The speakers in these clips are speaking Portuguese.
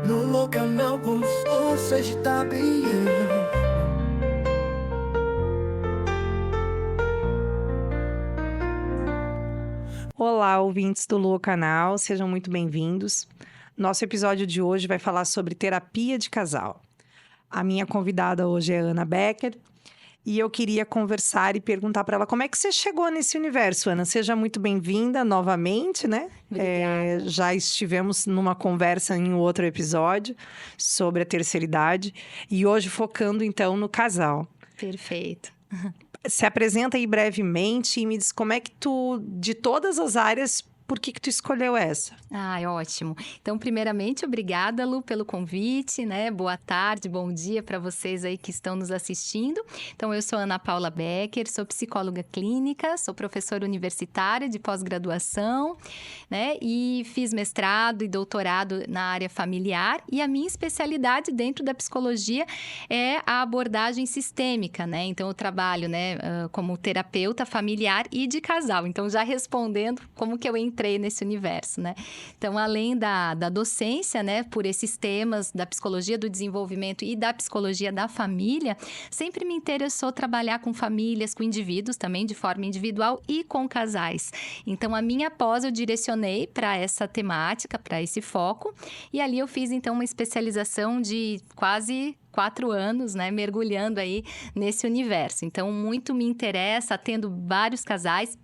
No canal com vocês tá bem. Olá, ouvintes do Lua Canal, sejam muito bem-vindos. Nosso episódio de hoje vai falar sobre terapia de casal. A minha convidada hoje é Ana Becker e eu queria conversar e perguntar para ela como é que você chegou nesse universo, Ana. Seja muito bem-vinda novamente, né? Já estivemos numa conversa em outro episódio sobre a terceira idade e hoje focando então no casal. Perfeito. Se apresenta aí brevemente e me diz como é que tu, de todas as áreas, por que tu escolheu essa? Ótimo. Então, primeiramente, obrigada, Lu, pelo convite, né? Boa tarde, bom dia para vocês aí que estão nos assistindo. Então, eu sou Ana Paula Becker, sou psicóloga clínica, sou professora universitária de pós-graduação, né? E fiz mestrado e doutorado na área familiar. E a minha especialidade dentro da psicologia é a abordagem sistêmica, né? Então, eu trabalho, né, como terapeuta familiar e de casal. Então, já respondendo como que eu entrei nesse universo, né? Então, além da docência, né, por esses temas da psicologia do desenvolvimento e da psicologia da família, sempre me interessou trabalhar com famílias, com indivíduos também, de forma individual e com casais. Então, a minha pós eu direcionei para essa temática, para esse foco, e ali eu fiz, então, uma especialização de quase 4 anos, né, mergulhando aí nesse universo. Então, muito me interessa, tendo vários casais,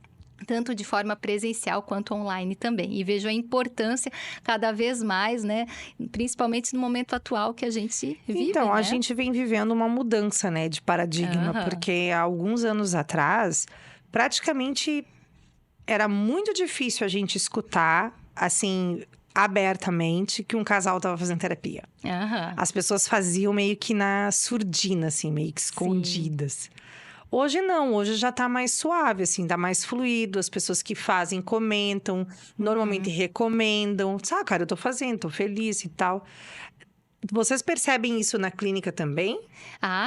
tanto de forma presencial quanto online também. E vejo a importância cada vez mais, né? Principalmente no momento atual que a gente vive, Então, né? a gente vem vivendo uma mudança, né, de paradigma. Porque há alguns anos atrás, praticamente era muito difícil a gente escutar, assim, abertamente, que um casal estava fazendo terapia. As pessoas faziam meio que na surdina, assim, meio que escondidas. Hoje não, hoje já tá mais suave, assim, tá mais fluido. As pessoas que fazem comentam, normalmente recomendam. Ah, cara, eu tô fazendo, tô feliz e tal. Vocês percebem isso na clínica também?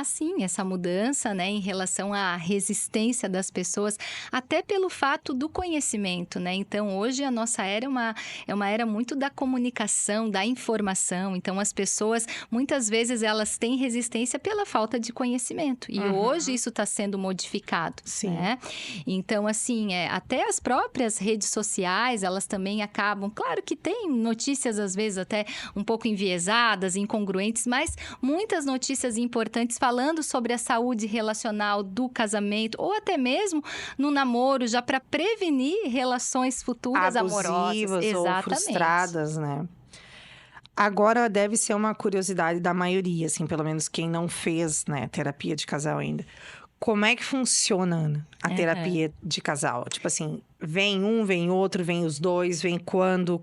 Sim, essa mudança, né, em relação à resistência das pessoas, até pelo fato do conhecimento, né? Então, hoje a nossa era é uma era muito da comunicação, da informação. Então, as pessoas, muitas vezes, elas têm resistência pela falta de conhecimento. E hoje isso está sendo modificado, né? Então, assim, até as próprias redes sociais, elas também acabam... Claro que tem notícias, às vezes, até um pouco enviesadas, incongruentes, mas muitas notícias importantes falando sobre a saúde relacional do casamento ou até mesmo no namoro, já para prevenir relações futuras amorosas. Ou frustradas, né? Agora deve ser uma curiosidade da maioria, assim, pelo menos quem não fez, né, terapia de casal ainda. Como é que funciona, Ana, a terapia de casal? Tipo assim, vem um, vem outro, vem os dois, vem quando...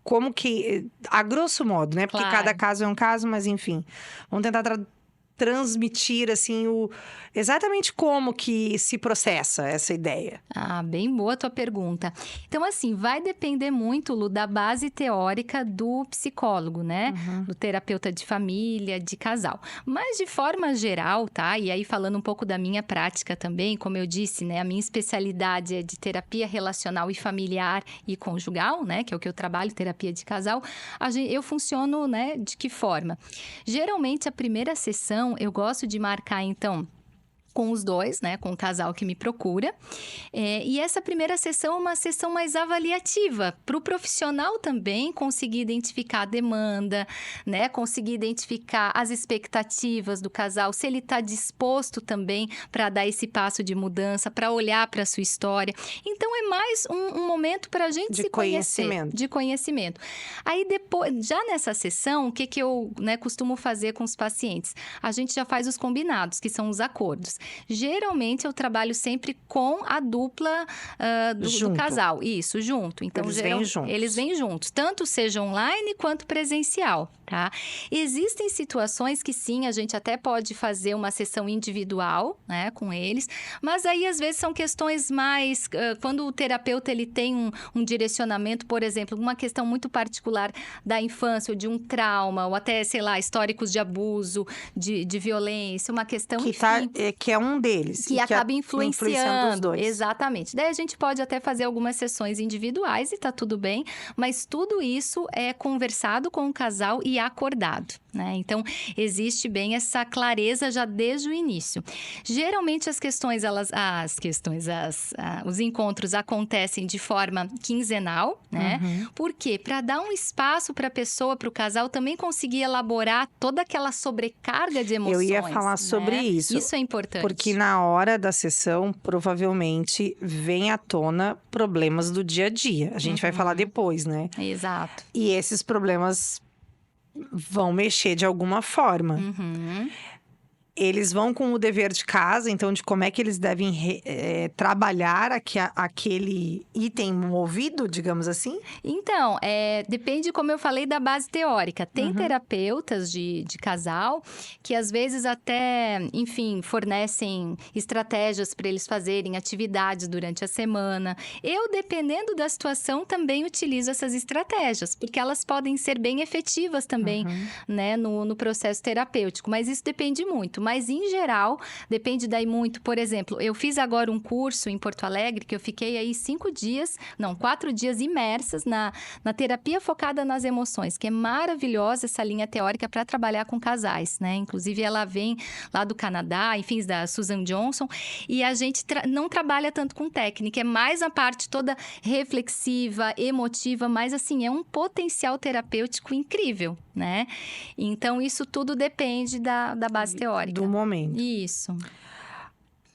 Como que... A grosso modo, né? Porque cada caso é um caso, mas enfim. Vamos tentar transmitir, assim, exatamente como que se processa essa ideia. Bem boa a tua pergunta. Então, assim, vai depender muito, Lu, da base teórica do psicólogo, né? Do terapeuta de família, de casal. Mas, de forma geral, tá? E aí, falando um pouco da minha prática também, como eu disse, né? A minha especialidade é de terapia relacional e familiar e conjugal, né? Que é o que eu trabalho, terapia de casal. Eu funciono, né? De que forma? Geralmente, a primeira sessão, eu gosto de marcar, então, com os dois, né? Com o casal que me procura. E essa primeira sessão é uma sessão mais avaliativa, para o profissional também conseguir identificar a demanda, né? Conseguir identificar as expectativas do casal, se ele está disposto também para dar esse passo de mudança, para olhar para a sua história. Então, é mais um momento para a gente se conhecer. De conhecimento. Aí, depois, já nessa sessão, o que eu, né, costumo fazer com os pacientes? A gente já faz os combinados, que são os acordos. Geralmente, eu trabalho sempre com a dupla do casal. Isso, junto. Então, eles vêm juntos. Tanto seja online quanto presencial, tá? Existem situações que, sim, a gente até pode fazer uma sessão individual, né, com eles. Mas aí, às vezes, são questões mais... quando o terapeuta, ele tem um direcionamento, por exemplo, uma questão muito particular da infância, ou de um trauma, ou até, sei lá, históricos de abuso, de violência, uma questão... Que é um deles. Que acaba influenciando os dois. Exatamente. Daí a gente pode até fazer algumas sessões individuais e tá tudo bem, mas tudo isso é conversado com o casal e e acordado, né? Então, existe bem essa clareza já desde o início. Geralmente, os encontros acontecem de forma quinzenal, né? Por quê? Para dar um espaço para a pessoa, para o casal também conseguir elaborar toda aquela sobrecarga de emoções. Eu ia falar sobre isso. Isso é importante. Porque na hora da sessão, provavelmente, vem à tona problemas do dia a dia. A gente vai falar depois, né? Exato. E esses problemas vão mexer de alguma forma. Eles vão com o dever de casa, então, de como é que eles devem trabalhar aquele item movido, digamos assim? Então, depende, como eu falei, da base teórica. Tem terapeutas de casal que, às vezes, até, enfim, fornecem estratégias para eles fazerem atividades durante a semana. Eu, dependendo da situação, também utilizo essas estratégias, porque elas podem ser bem efetivas também, né, no processo terapêutico. Mas isso depende muito. Mas, em geral, depende daí muito. Por exemplo, eu fiz agora um curso em Porto Alegre, que eu fiquei aí 4 dias imersas na terapia focada nas emoções, que é maravilhosa essa linha teórica para trabalhar com casais, né? Inclusive, ela vem lá do Canadá, enfim, da Susan Johnson, e a gente não trabalha tanto com técnica, é mais a parte toda reflexiva, emotiva, mas, assim, é um potencial terapêutico incrível, né? Então, isso tudo depende da base teórica. Do momento. Isso.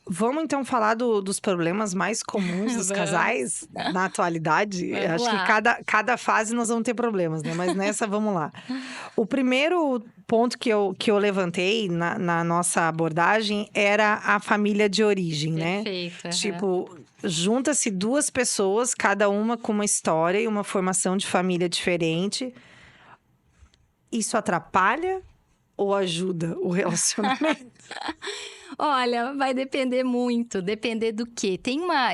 Vamos, então, falar dos problemas mais comuns dos casais na atualidade? Vamos Acho lá. que cada fase nós vamos ter problemas, né? Mas nessa, vamos lá. O primeiro ponto que eu levantei na nossa abordagem era a família de origem, né? Perfeito. Tipo, junta-se duas pessoas, cada uma com uma história e uma formação de família diferente. Isso atrapalha ou ajuda o relacionamento? Olha, vai depender muito, depender do quê?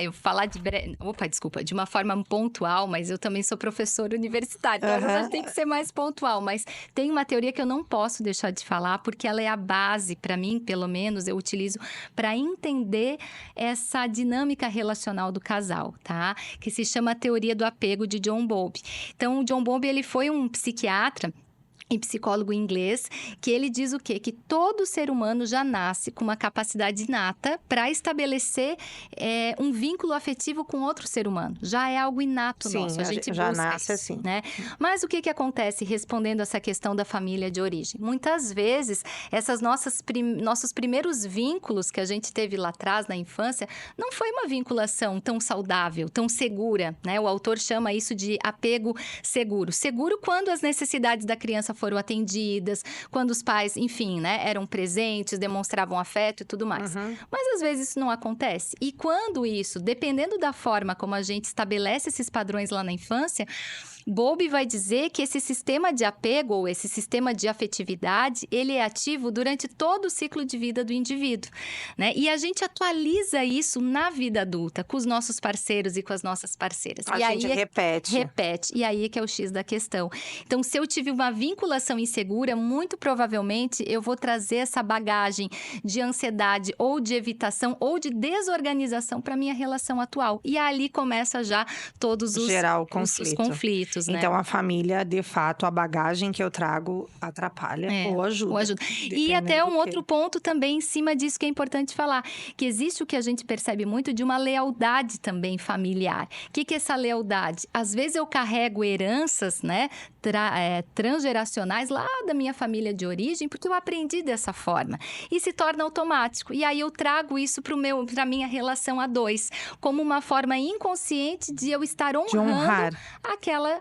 Eu vou falar de uma forma pontual, mas eu também sou professora universitária, então às vezes a gente tem que ser mais pontual, mas tem uma teoria que eu não posso deixar de falar, porque ela é a base, para mim, pelo menos, eu utilizo para entender essa dinâmica relacional do casal, tá? Que se chama a teoria do apego de John Bowlby. Então, o John Bowlby, ele foi um psiquiatra e psicólogo inglês, que ele diz o quê? Que todo ser humano já nasce com uma capacidade inata para estabelecer um vínculo afetivo com outro ser humano. Já é algo inato nosso, a gente já busca nasce isso, assim. né? Mas o que acontece respondendo essa questão da família de origem? Muitas vezes, nossos primeiros vínculos que a gente teve lá atrás, na infância, não foi uma vinculação tão saudável, tão segura, né? O autor chama isso de apego seguro. Seguro quando as necessidades da criança foram atendidas, quando os pais, enfim, né, eram presentes, demonstravam afeto e tudo mais. Mas às vezes isso não acontece. E quando isso, dependendo da forma como a gente estabelece esses padrões lá na infância, Bowlby vai dizer que esse sistema de apego, ou esse sistema de afetividade, ele é ativo durante todo o ciclo de vida do indivíduo, né? E a gente atualiza isso na vida adulta, com os nossos parceiros e com as nossas parceiras. A gente repete. Repete. E aí é que é o X da questão. Então, se eu tive uma vinculação insegura, muito provavelmente eu vou trazer essa bagagem de ansiedade ou de evitação ou de desorganização para minha relação atual. E ali começa já todos os conflitos. Né? Então, a família, de fato, a bagagem que eu trago atrapalha ou ajuda. E até um outro ponto também em cima disso que é importante falar, que existe o que a gente percebe muito de uma lealdade também familiar. O que é essa lealdade? Às vezes eu carrego heranças, né, transgeracionais lá da minha família de origem, porque eu aprendi dessa forma. E se torna automático. E aí eu trago isso para minha relação a dois, como uma forma inconsciente de eu estar honrando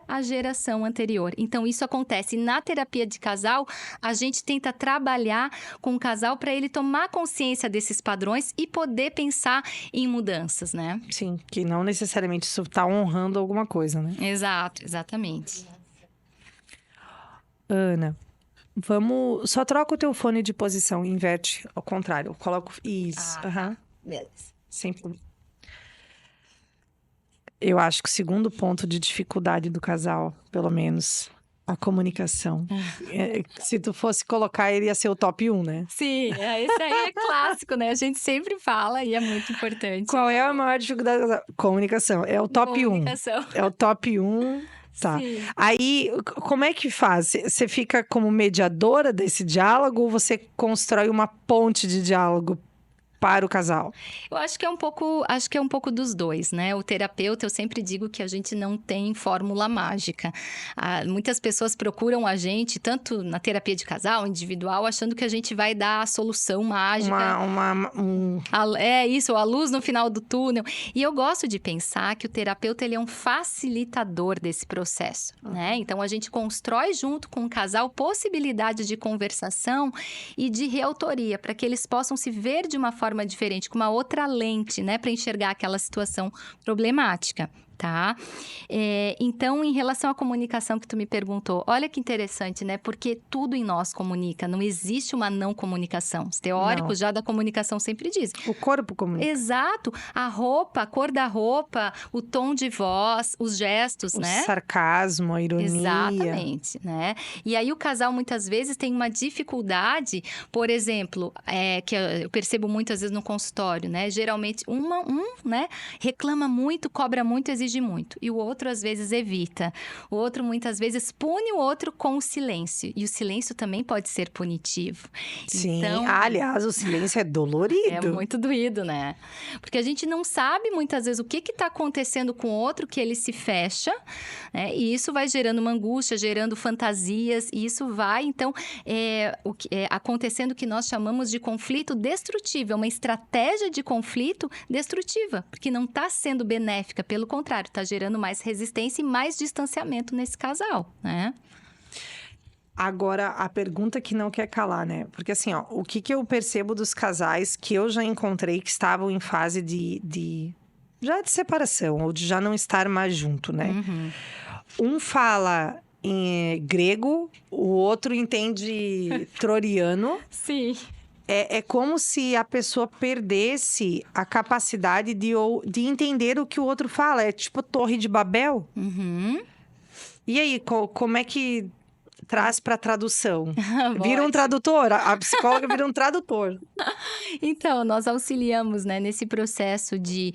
a geração anterior. Então, isso acontece na terapia de casal, a gente tenta trabalhar com o casal para ele tomar consciência desses padrões e poder pensar em mudanças, né? Sim, que não necessariamente isso está honrando alguma coisa, né? Exato, exatamente. Ana, só troca o teu fone de posição, inverte ao contrário, eu coloco isso. Beleza. Sem problema. Eu acho que o segundo ponto de dificuldade do casal, pelo menos, a comunicação. Se tu fosse colocar, ele ia ser o top 1, né? Sim, esse aí é clássico, né? A gente sempre fala e é muito importante. Qual é a maior dificuldade do casal? Comunicação. É o top 1. É o top 1. Tá. Sim. Aí, como é que faz? Você fica como mediadora desse diálogo ou você constrói uma ponte de diálogo para o casal? Eu acho que é um pouco dos dois, né? O terapeuta, eu sempre digo que a gente não tem fórmula mágica. Muitas pessoas procuram a gente, tanto na terapia de casal, individual, achando que a gente vai dar a solução mágica. É isso, a luz no final do túnel. E eu gosto de pensar que o terapeuta, ele é um facilitador desse processo, né? Então, a gente constrói junto com o casal possibilidades de conversação e de reautoria, para que eles possam se ver de uma forma diferente, com uma outra lente, né, para enxergar aquela situação problemática. Tá? Então, em relação à comunicação que tu me perguntou, olha que interessante, né? Porque tudo em nós comunica, não existe uma não comunicação. Os teóricos já da comunicação sempre dizem. O corpo comunica. Exato. A roupa, a cor da roupa, o tom de voz, os gestos, né? O sarcasmo, a ironia. Exatamente, né? E aí o casal muitas vezes tem uma dificuldade, por exemplo, que eu percebo muitas vezes no consultório, né? Geralmente né, reclama muito, cobra muito, exige muito. E o outro, às vezes, evita. O outro, muitas vezes, pune o outro com o silêncio. E o silêncio também pode ser punitivo. Sim. Então, Aliás, o silêncio é dolorido. é muito doído, né? Porque a gente não sabe, muitas vezes, o que está acontecendo com o outro, que ele se fecha, né? E isso vai gerando uma angústia, gerando fantasias. E isso vai, então, acontecendo o que nós chamamos de conflito destrutivo. É uma estratégia de conflito destrutiva. Porque não está sendo benéfica. Pelo contrário, está gerando mais resistência e mais distanciamento nesse casal, né? Agora, a pergunta que não quer calar, né? Porque assim, ó, o que eu percebo dos casais que eu já encontrei que estavam em fase já de separação, ou de já não estar mais junto, né? Uhum. Um fala em grego, o outro entende troiano. Sim. É como se a pessoa perdesse a capacidade de entender o que o outro fala. É tipo Torre de Babel. Uhum. E aí, como é que traz para tradução? Boa. Vira um tradutor? A psicóloga vira um tradutor. Então, nós auxiliamos, né, nesse processo de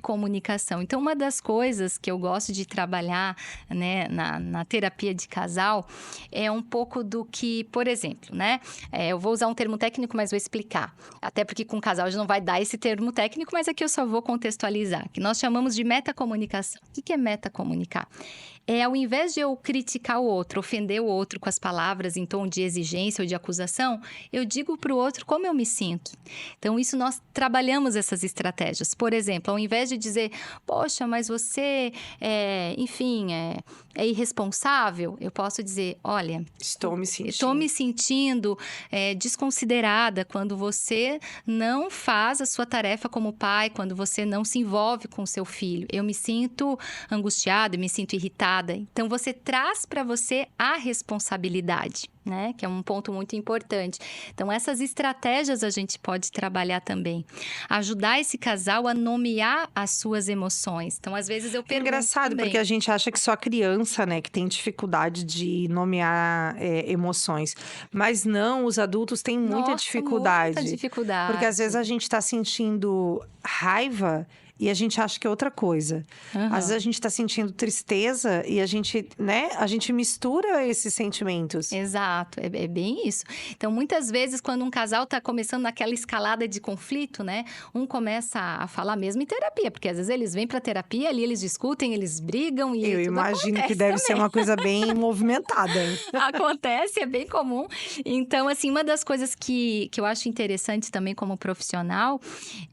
comunicação. Então, uma das coisas que eu gosto de trabalhar, né, na terapia de casal é um pouco do que, por exemplo, né? Eu vou usar um termo técnico, mas vou explicar. Até porque com casal a gente não vai dar esse termo técnico, mas aqui eu só vou contextualizar. Que nós chamamos de metacomunicação. O que é metacomunicar? Ao invés de eu criticar o outro, ofender o outro com as palavras em tom de exigência ou de acusação, eu digo para o outro como eu me sinto. Então, isso nós trabalhamos essas estratégias. Por exemplo, ao invés de dizer, poxa, mas você, é irresponsável, eu posso dizer, olha, Estou me sentindo desconsiderada quando você não faz a sua tarefa como pai, quando você não se envolve com o seu filho. Eu me sinto angustiada, me sinto irritada. Então, você traz para você a responsabilidade, né? Que é um ponto muito importante. Então, essas estratégias a gente pode trabalhar também. Ajudar esse casal a nomear as suas emoções. Então, às vezes eu pergunto engraçado, também. porque a gente acha que só a criança, né, que tem dificuldade de nomear emoções. Mas não, os adultos têm muita dificuldade. Muita dificuldade. Porque às vezes a gente tá sentindo raiva e a gente acha que é outra coisa. Uhum. Às vezes a gente tá sentindo tristeza e a gente, né, a gente mistura esses sentimentos. Exato, é bem isso. Então, muitas vezes, quando um casal tá começando naquela escalada de conflito, né? Um começa a falar mesmo em terapia, porque às vezes eles vêm pra terapia, ali eles discutem, eles brigam e eu tudo imagino que deve também. ser uma coisa bem movimentada, hein? Acontece, é bem comum. Então, assim, uma das coisas que eu acho interessante também como profissional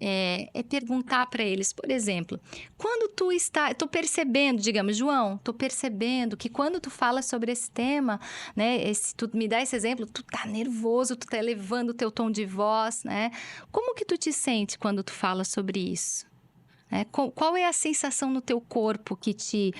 é perguntar para eles, por exemplo, quando tô percebendo, digamos, João, tô percebendo que quando tu fala sobre esse tema, né, tu me dá esse exemplo, tu tá nervoso, tu tá elevando o teu tom de voz, né? Como que tu te sente quando tu fala sobre isso? Qual é a sensação no teu corpo que te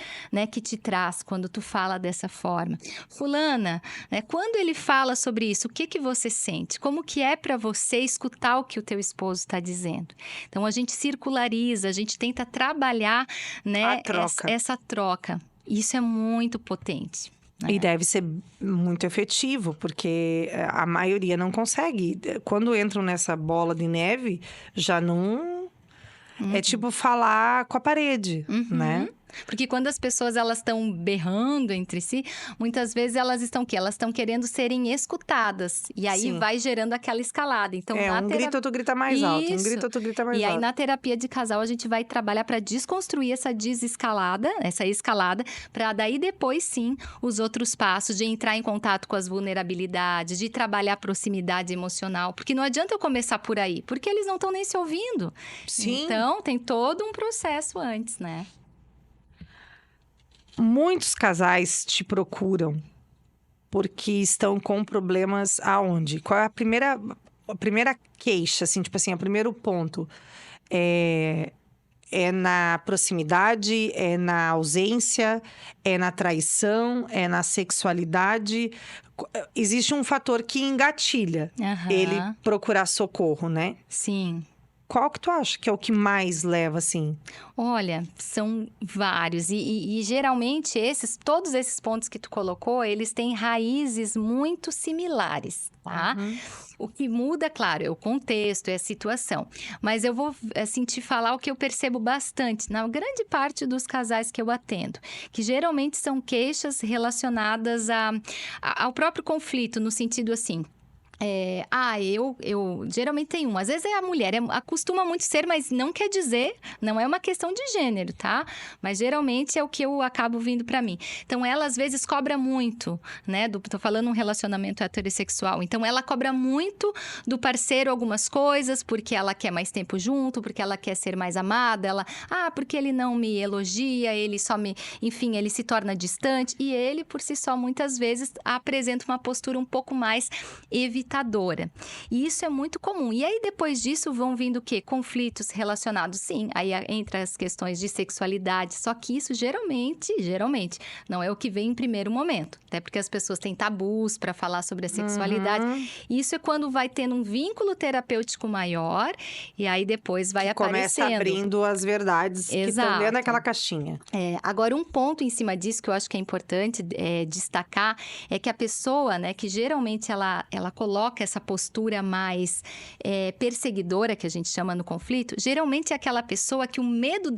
traz quando tu fala dessa forma? Fulana, né, quando ele fala sobre isso, o que você sente? Como que é para você escutar o que o teu esposo está dizendo? Então, a gente circulariza, a gente tenta trabalhar, né, essa troca. Isso é muito potente. E deve ser muito efetivo, porque a maioria não consegue. Quando entram nessa bola de neve, já não... É tipo falar com a parede, né? Porque quando as pessoas elas estão berrando entre si, muitas vezes elas estão o quê? Elas estão querendo serem escutadas. E aí Sim. vai gerando aquela escalada. Então, na grita, outro grita mais alto. Um Isso. grita, outro grita mais E alto. aí, na terapia de casal, a gente vai trabalhar para desconstruir essa desescalada, essa escalada, para daí depois sim os outros passos de entrar em contato com as vulnerabilidades, de trabalhar a proximidade emocional. Porque não adianta eu começar por aí, porque eles não estão nem se ouvindo. Sim. Então, tem todo um processo antes, né? Muitos casais te procuram porque estão com problemas aonde? Qual é a primeira queixa, assim, tipo assim, o primeiro ponto? É na proximidade, é na ausência, é na traição, é na sexualidade. Existe um fator que engatilha ele procurar socorro, né? Sim. Qual que tu acha que é o que mais leva, assim? Olha, são vários. E geralmente, todos esses pontos que tu colocou, eles têm raízes muito similares, tá? O que muda, claro, é o contexto, é a situação. Mas eu vou, assim, te falar o que eu percebo bastante na grande parte dos casais que eu atendo. Que geralmente são queixas relacionadas ao próprio conflito, no sentido assim... eu geralmente tenho um. Às vezes é a mulher, acostuma muito ser, mas não quer dizer, não é uma questão de gênero, tá? Mas geralmente é o que eu acabo vindo pra mim. Então, ela às vezes cobra muito, né? Tô falando um relacionamento heterossexual. Então, ela cobra muito do parceiro algumas coisas, porque ela quer mais tempo junto, porque ela quer ser mais amada. Porque ele não me elogia, ele só me... Enfim, ele se torna distante. E ele, por si só, muitas vezes apresenta uma postura um pouco mais evitadora. E isso é muito comum. E aí, depois disso, vão vindo o quê? Conflitos relacionados, sim. Aí entra as questões de sexualidade. Só que isso, geralmente, não é o que vem em primeiro momento. Até porque as pessoas têm tabus para falar sobre a sexualidade. Isso é quando vai tendo um vínculo terapêutico maior. E aí, depois vai aparecendo. Começa abrindo as verdades que estão dentro daquela caixinha. Agora, um ponto em cima disso que eu acho que é importante destacar é que a pessoa, né, que geralmente ela coloca essa postura mais perseguidora, que a gente chama no conflito, geralmente é aquela pessoa que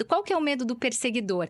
qual que é o medo do perseguidor?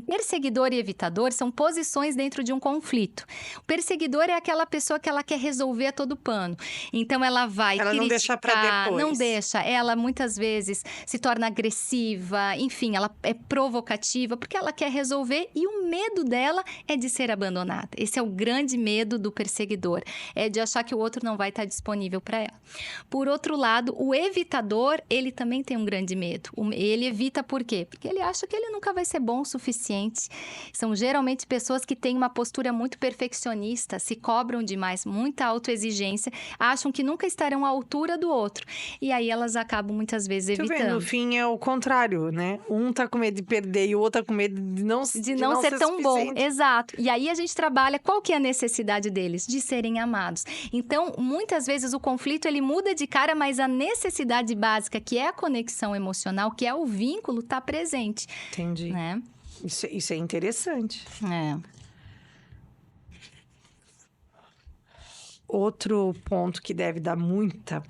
Perseguidor e evitador são posições dentro de um conflito. O perseguidor é aquela pessoa que ela quer resolver a todo pano. Então, ela vai criticar, não deixa pra depois. Não deixa. Ela, muitas vezes, se torna agressiva. Enfim, ela é provocativa porque ela quer resolver e o medo dela é de ser abandonada. Esse é o grande medo do perseguidor. É de achar que o outro não vai estar disponível para ela. Por outro lado, o evitador, ele também tem um grande medo. Ele evita por quê? Porque ele acha que ele nunca vai ser bom o suficiente. São geralmente pessoas que têm uma postura muito perfeccionista, se cobram demais, muita autoexigência, acham que nunca estarão à altura do outro. E aí elas acabam muitas vezes evitando. No fim é o contrário, né? Um tá com medo de perder e o outro tá com medo de não ser tão bom. Exato. E aí a gente trabalha qual que é a necessidade deles? De serem amados. Então, muitas vezes o conflito ele muda de cara, mas a necessidade básica, que é a conexão emocional, que é o vínculo, tá presente. Entendi. Né? Isso é interessante. Outro ponto que deve dar muita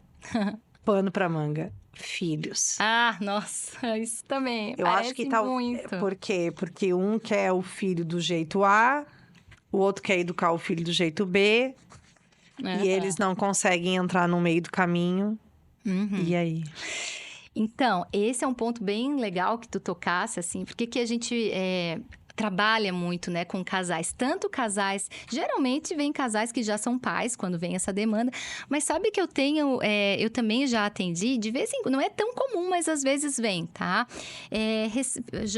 pano pra manga. Filhos. Nossa, isso também. Eu acho que tá muito. Por quê? Porque um quer o filho do jeito A, o outro quer educar o filho do jeito B. E eles não conseguem entrar no meio do caminho. E aí? Então, esse é um ponto bem legal que tu tocasse, assim, porque que a gente trabalha muito, né, com casais. Tanto casais... Geralmente, vem casais que já são pais, quando vem essa demanda. Mas sabe que eu também já atendi, de vez em quando... Não é tão comum, mas às vezes vem, tá?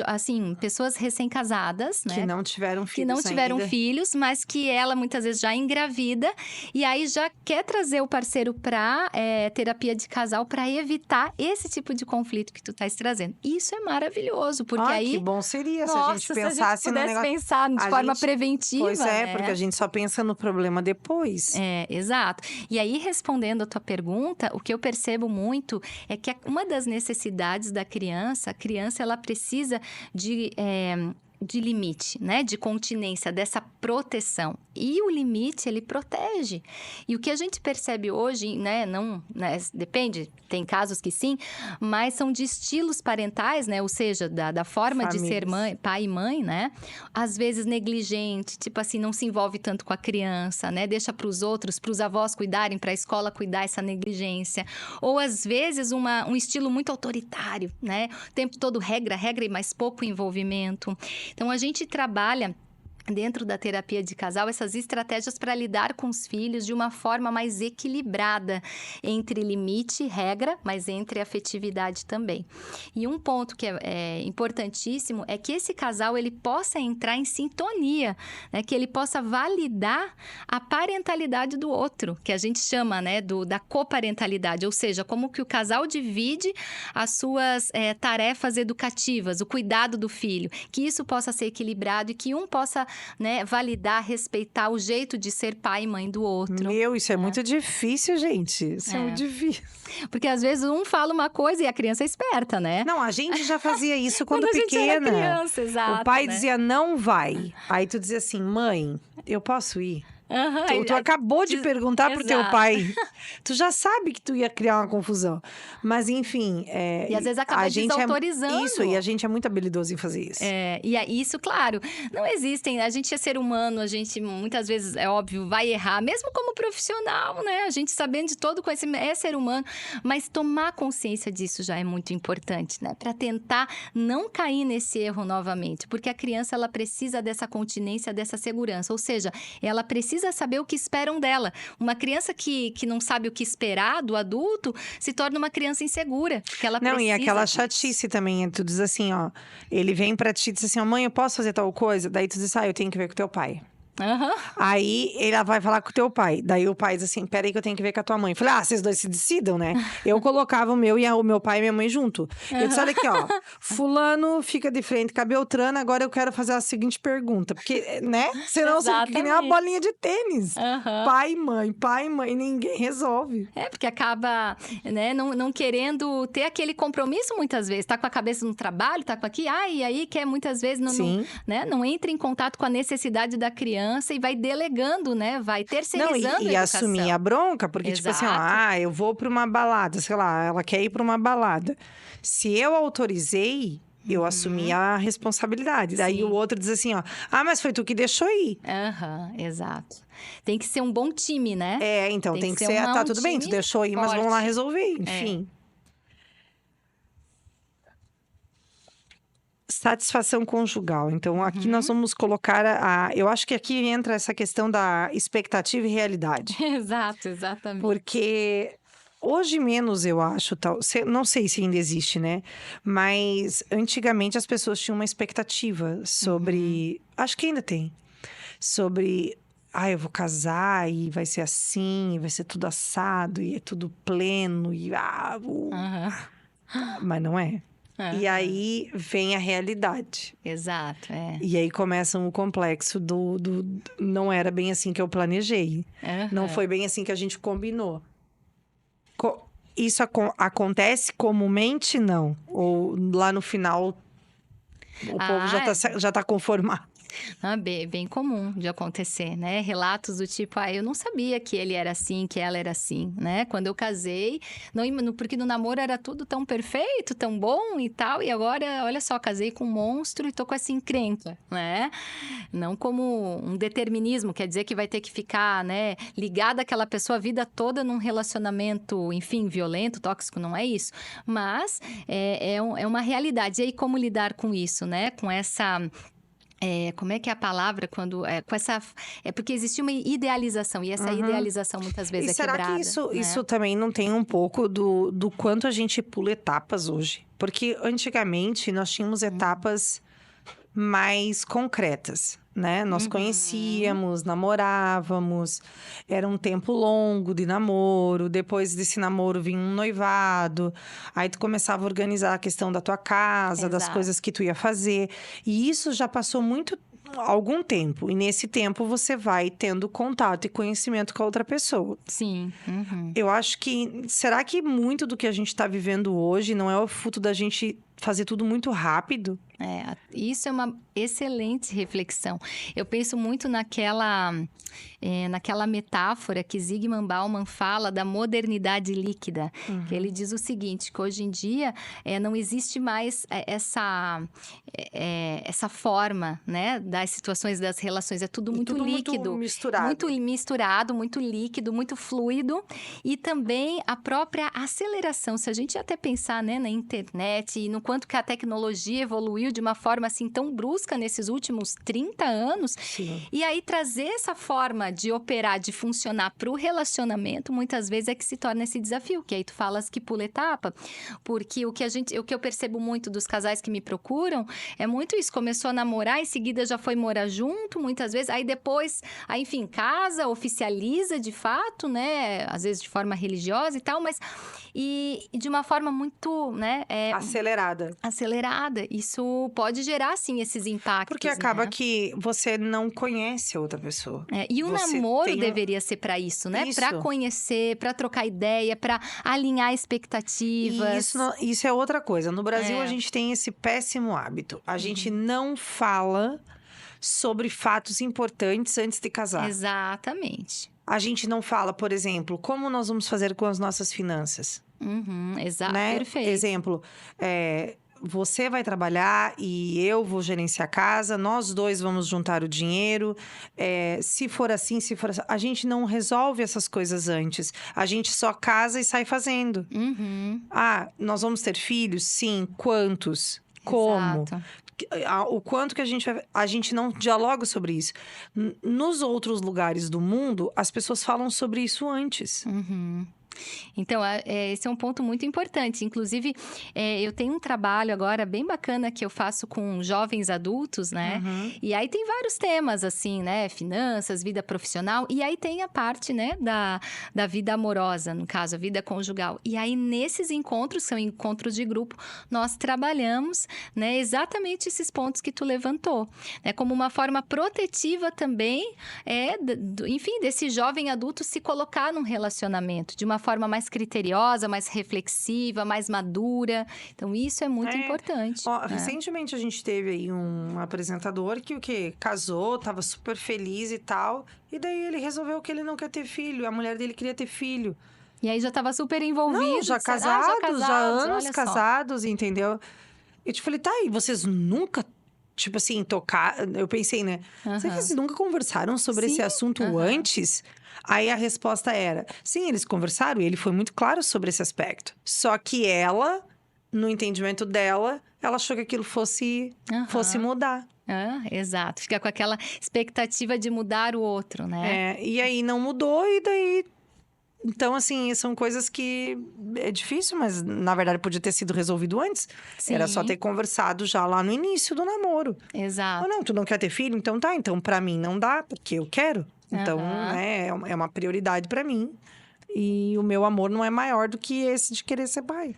Assim, pessoas recém-casadas, né? Que não tiveram filhos Que não tiveram filhos, mas que ela, muitas vezes, já engravida. E aí, já quer trazer o parceiro pra terapia de casal para evitar esse tipo de conflito que tu estás trazendo. Isso é maravilhoso, porque aí... que bom seria se a gente pensasse se pudesse pensar de forma preventiva. Pois é, né? porque a gente só pensa no problema depois. Exato. E aí, respondendo a tua pergunta, o que eu percebo muito é que uma das necessidades da criança, a criança ela precisa de de limite, né? De continência, dessa proteção. E o limite, ele protege. E o que a gente percebe hoje, né? Não, né, depende, tem casos que sim, mas são de estilos parentais, né? Ou seja, da forma de ser mãe, pai e mãe, né? Às vezes negligente, tipo assim, não se envolve tanto com a criança, né? Deixa para os outros, para os avós cuidarem, para a escola cuidar essa negligência. Ou às vezes um estilo muito autoritário, né? O tempo todo regra e mais pouco envolvimento. Então, a gente trabalha dentro da terapia de casal, essas estratégias para lidar com os filhos de uma forma mais equilibrada entre limite e regra, mas entre afetividade também. E um ponto que é importantíssimo é que esse casal ele possa entrar em sintonia, né? Que ele possa validar a parentalidade do outro, que a gente chama, né, da coparentalidade, ou seja, como que o casal divide as suas tarefas educativas, o cuidado do filho, que isso possa ser equilibrado e que um possa, né, validar, respeitar o jeito de ser pai e mãe do outro. Meu, isso é muito difícil, gente. Isso é muito difícil. Porque às vezes um fala uma coisa e a criança é esperta, né? Não, a gente já fazia isso quando a gente pequena. era criança, exato, o pai né? dizia, não vai. Aí tu dizia assim, mãe, eu posso ir? Uhum, Tu acabou de perguntar pro teu exato. pai. Tu já sabe que tu ia criar uma confusão. Mas, enfim... E às vezes acaba desautorizando. Isso, e a gente é muito habilidoso em fazer isso. E isso, claro, não existem... A gente é ser humano, a gente muitas vezes, é óbvio, vai errar. Mesmo como profissional, né? A gente sabendo de todo o conhecimento, é ser humano. Mas tomar consciência disso já é muito importante, né? Para tentar não cair nesse erro novamente. Porque a criança, ela precisa dessa continência, dessa segurança. Ou seja, ela precisa saber o que esperam dela. Uma criança que não sabe o que esperar do adulto se torna uma criança insegura. Porque ela Não, precisa... e aquela chatice também. Tu diz assim, ó. Ele vem pra ti e diz assim, ó, mãe, eu posso fazer tal coisa? Daí tu diz, eu tenho que ver com teu pai. Uhum. Aí ela vai falar com o teu pai. Daí o pai diz assim: peraí, que eu tenho que ver com a tua mãe. Eu falei, vocês dois se decidam, né? Eu colocava o meu pai e minha mãe junto. Eu disse: olha aqui, ó, Fulano fica de frente com a Beltrana, agora eu quero fazer a seguinte pergunta. Porque, né? Senão você fica que nem uma bolinha de tênis. Uhum. Pai e mãe, ninguém resolve. Porque acaba, né, não querendo ter aquele compromisso muitas vezes. Tá com a cabeça no trabalho, tá com aqui, e aí quer muitas vezes não entra em contato com a necessidade da criança e vai delegando, né? Vai terceirizando e assumir a bronca, porque tipo assim, eu vou pra uma balada, sei lá, ela quer ir pra uma balada. Se eu autorizei, eu assumi a responsabilidade. Daí o outro diz assim, mas foi tu que deixou ir. Exato. Tem que ser um bom time, né? Então tem que ser tá tudo bem, tu deixou ir, mas vamos lá resolver, enfim. Satisfação conjugal. Então, aqui nós vamos colocar eu acho que aqui entra essa questão da expectativa e realidade. Exato, exatamente. Porque hoje menos, eu acho, não sei se ainda existe, né? Mas antigamente as pessoas tinham uma expectativa sobre... Acho que ainda tem. Sobre... eu vou casar e vai ser assim, vai ser tudo assado, e é tudo pleno, e... Mas não é. E aí vem a realidade. Exato, E aí começa o complexo do não era bem assim que eu planejei. Não foi bem assim que a gente combinou. Isso acontece comumente, não? Ou lá no final o povo já tá conformado? Bem comum de acontecer, né? Relatos do tipo, eu não sabia que ele era assim, que ela era assim, né? Quando eu casei, porque no namoro era tudo tão perfeito, tão bom e tal, e agora, olha só, casei com um monstro e tô com essa encrenca, né? Não como um determinismo, quer dizer que vai ter que ficar, né, ligada àquela pessoa a vida toda num relacionamento, enfim, violento, tóxico, não é isso. Mas é uma realidade. E aí, como lidar com isso, né? Com essa... como é que é a palavra quando... com essa... porque existe uma idealização, e essa idealização muitas vezes é quebrada. E será que isso também não tem um pouco do quanto a gente pula etapas hoje? Porque antigamente nós tínhamos etapas mais concretas, né? Nós conhecíamos, namorávamos, era um tempo longo de namoro, depois desse namoro vinha um noivado, aí tu começava a organizar a questão da tua casa, das coisas que tu ia fazer, e isso já passou algum tempo, e nesse tempo você vai tendo contato e conhecimento com a outra pessoa. Sim. Eu acho que, será que muito do que a gente tá vivendo hoje não é o fruto da gente fazer tudo muito rápido? Isso é uma excelente reflexão. Eu penso muito naquela metáfora que Zygmunt Bauman fala da modernidade líquida, que ele diz o seguinte, que hoje em dia não existe mais essa forma, né, das situações, das relações, é tudo muito líquido. Muito misturado. Muito misturado, muito líquido, muito fluido, e também a própria aceleração. Se a gente até pensar, né, na internet e no quanto que a tecnologia evoluiu de uma forma assim tão brusca nesses últimos 30 anos, Sim. e aí trazer essa forma de operar, de funcionar para o relacionamento, muitas vezes é que se torna esse desafio, que aí tu falas que pula etapa, porque o que eu percebo muito dos casais que me procuram é muito isso, começou a namorar, em seguida já foi morar junto, muitas vezes, aí depois, enfim, casa, oficializa de fato, né, às vezes de forma religiosa e tal, mas e de uma forma muito, né, acelerada. Isso pode gerar, sim, esses impactos. Porque acaba né? que você não conhece a outra pessoa. E o namoro deveria ser para isso, né? Para conhecer, para trocar ideia, para alinhar expectativas. E isso é outra coisa. No Brasil, a gente tem esse péssimo hábito. A gente não fala sobre fatos importantes antes de casar. Exatamente. A gente não fala, por exemplo, como nós vamos fazer com as nossas finanças. Exato, né? Perfeito. Exemplo, você vai trabalhar e eu vou gerenciar a casa, nós dois vamos juntar o dinheiro. Se for assim, a gente não resolve essas coisas antes. A gente só casa e sai fazendo. Nós vamos ter filhos? Sim. Quantos? Como? Exato. O quanto que a gente não dialoga sobre isso. Nos outros lugares do mundo, as pessoas falam sobre isso antes. Então, esse é um ponto muito importante. Inclusive, eu tenho um trabalho agora bem bacana que eu faço com jovens adultos, né? E aí tem vários temas, assim, né? Finanças, vida profissional. E aí tem a parte, né? Da vida amorosa, no caso, a vida conjugal. E aí, nesses encontros, são encontros de grupo, nós trabalhamos, né? Exatamente esses pontos que tu levantou. Né? Como uma forma protetiva também, enfim, desse jovem adulto se colocar num relacionamento de uma forma mais criteriosa, mais reflexiva, mais madura. Então, isso é muito importante. Recentemente, a gente teve aí um apresentador que casou, estava super feliz e tal. E daí, ele resolveu que ele não quer ter filho. A mulher dele queria ter filho. E aí, já estava super envolvido. Não, já casados, já anos casados, entendeu? Eu te falei, tá, e vocês nunca... Tipo assim, eu pensei, né? Será que vocês nunca conversaram sobre esse assunto antes? Aí a resposta era, sim, eles conversaram e ele foi muito claro sobre esse aspecto. Só que ela, no entendimento dela, ela achou que aquilo fosse mudar. Exato, fica com aquela expectativa de mudar o outro, né? E aí não mudou e daí... Então, assim, são coisas que é difícil, mas na verdade podia ter sido resolvido antes. Sim. Era só ter conversado já lá no início do namoro. Exato. Ou não, tu não quer ter filho? Então tá, então pra mim não dá, porque eu quero. Então, né, é uma prioridade pra mim. E o meu amor não é maior do que esse de querer ser pai.